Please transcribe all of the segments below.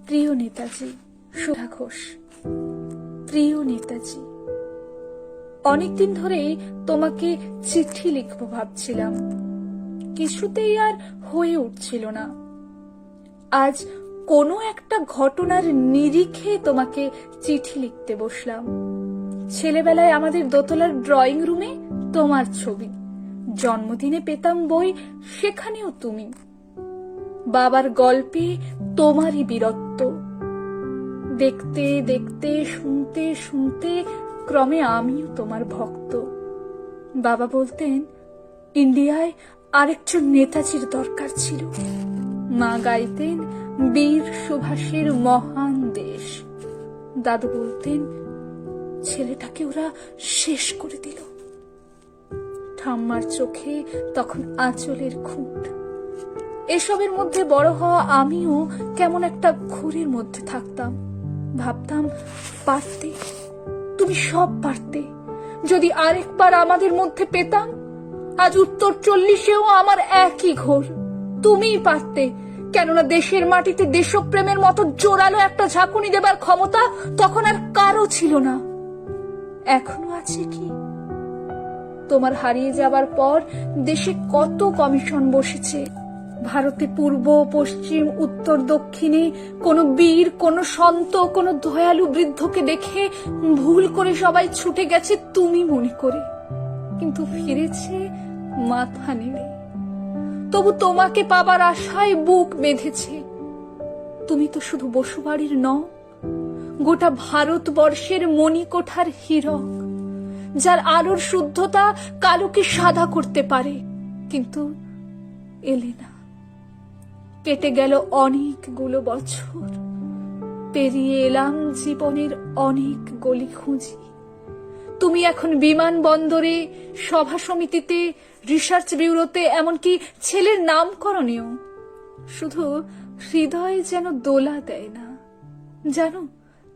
প্রিয় নেতাজি সুধা ঘোষ। প্রিয় নেতাজি, অনেকদিন ধরেই তোমাকে চিঠি লিখব ভাবছিলাম, কিছুতেই আর হয়ে উঠছিল না। আজ কোনো একটা ঘটনার নিরিখে তোমাকে চিঠি লিখতে বসলাম। ছেলেবেলায় আমাদের দোতলার ড্রয়িং রুমে তোমার ছবি, জন্মদিনে পেতাম বই, সেখানেও তুমি। বাবার গল্পে তোমারই বীরত্ব। দেখতে দেখতে, শুনতে শুনতে ক্রমে আমিও তোমার ভক্ত। বাবা বলতেন ইন্ডিয়ায় আরেকজন নেতাজির দরকার ছিল। মা গাইতেন বীর সুভাষের মহান দেশ। দাদু বলতেন ছেলেটাকে ওরা শেষ করে দিল। ঠাম্মার চোখে তখন আঁচলের খুঁট। এসবের মধ্যে বড় হওয়া আমিও কেমন একটা ঘুরের মধ্যে থাকতাম। ভাবতাম পারতে, তুমি সব পারতে। যদি আরেকবার আমাদের মধ্যে পেতাম। আজ উত্তর 40-এও আমার একই ঘোর। তুমিই পারতে, কেননা দেশের মাটিতে দেশপ্রেমের মতো জোরালো একটা ঝাঁকুনি দেবার ক্ষমতা তখন আর কারো ছিল না। এখনো আছে কি? তোমার হারিয়ে যাবার পর দেশে কত কমিশন বসেছে। ভারতে পূর্ব পশ্চিম উত্তর দক্ষিণে কোন বীর, কোন সন্ত, কোন দয়ালু বৃদ্ধকে দেখে ভুল করে সবাই ছুটে গেছে তুমি মনে করে, কিন্তু ফিরেছে মাথা নেড়ে। তবু তোমাকে পাবার আশায় বুক বেঁধেছে। তুমি তো শুধু বসুবাড়ির নও, গোটা ভারতবর্ষের মণিকোঠার হীরক, যার আলোর শুদ্ধতা কালোকে সাদা করতে পারে। কিন্তু এলে না। কেটে গেল অনেকগুলো বছর, পেরিয়ে এলাম জীবনের অনেক গলি খুঁজি। তুমি এখন বিমানবন্দরে, সভা সমিতিতে, রিসার্চ ব্যুরোতে, এমনকি ছেলের নামকরণেও। শুধু হৃদয় যেন দোলা দেয় না। জানো,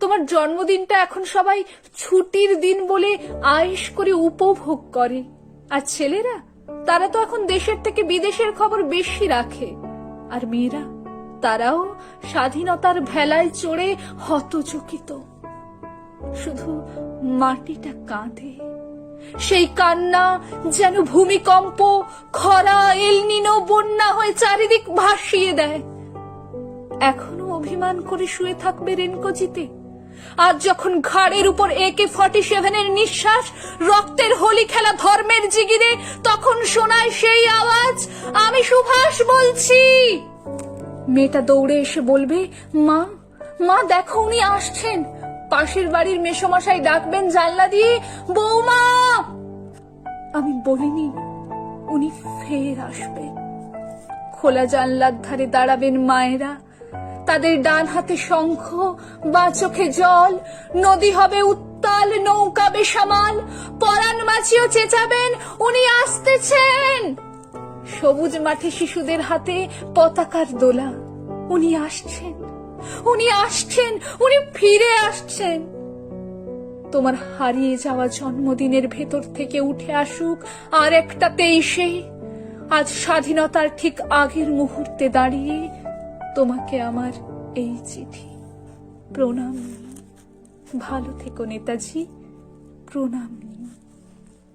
তোমার জন্মদিনটা এখন সবাই ছুটির দিন বলে আয়েশ করে উপভোগ করে। আর ছেলেরা, তারা তো এখন দেশের থেকে বিদেশের খবর বেশি রাখে। আর মেয়েরা, তারাও স্বাধীনতার ভেলায় চড়ে হতচকিত। শুধু মাটিটা কাঁদে। সেই কান্না যেন ভূমিকম্প, খরা, এলনিনো, বন্যা হয়ে চারিদিক ভাসিয়ে দেয়। এখনো অভিমান করে শুয়ে থাকবে রেনকোজিতে? আজ যখন ঘাড়ের উপর AK-47 নিঃশ্বাস, রক্তের হোলি খেলা ধর্মের জিগিরে, তখন শোনায় সেই আওয়াজ, আমি সুভাষ বলছি। মেয়েটা দৌড়ে এসে বলবে, মা, মা দেখো উনি আসছেন। পাশের বাড়ির মেসোমশাই ডাকবেন জানলা দিয়ে, বৌমা। আমি বলিনি উনি ফের আসবেন। খোলা জানলার ধারে দাঁড়াবেন মায়েরা, তাদের ডান হাতে শঙ্খ, বাঁ চোখে জল। নদী হবে উত্তাল, নৌকা বেসামাল। পরাণ মাছিও চেঁচাবেন, উনি আসতেছেন। সবুজ মাঠে শিশুদের হাতে পতাকার দোলা। উনি আসছেন, উনি আসছেন, উনি ফিরে আসছেন। তোমার হারিয়ে যাওয়া জন্মদিনের ভেতর থেকে উঠে আসুক আর একটা 23-এ। আজ স্বাধীনতার ঠিক আগের মুহূর্তে দাঁড়িয়ে তোমাকে আমার এই চিঠি। প্রণাম। ভালো থেকো নেতাজি, প্রণাম।